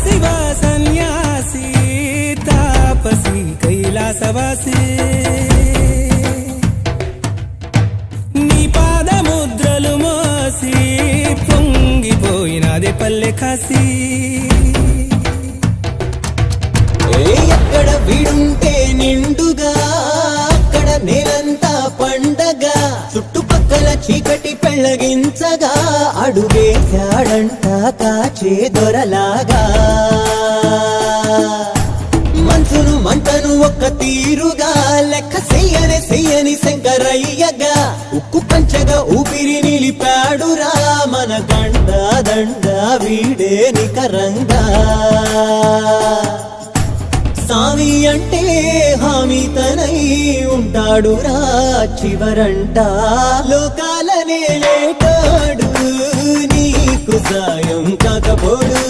శివ సన్యాసి తాపసి కైలాసవాసి నీ పాదముద్రలు మోసి పొంగిపోయినదే పల్లె కాసి ఎక్కడ వీడుంటే నిండుగా అక్కడ నేనంతా పండగ చుట్టుపక్కల చీకటి పెళ్ళగించగా అడుగేశాడంట కాచే దొరలాగా మనసును మంటను ఒక్క తీరుగా లెక్క చెయ్యని శంకరయ్యగా ఉక్కు పంచగా ఊపిరి నిలిపాడురా మన గండ దండ వీడే నికరంగా సామి అంటే హామీ తనై ఉంటాడురా చివరంట లోకాలనే లేటాడు నీకు సాయం కాకపోడు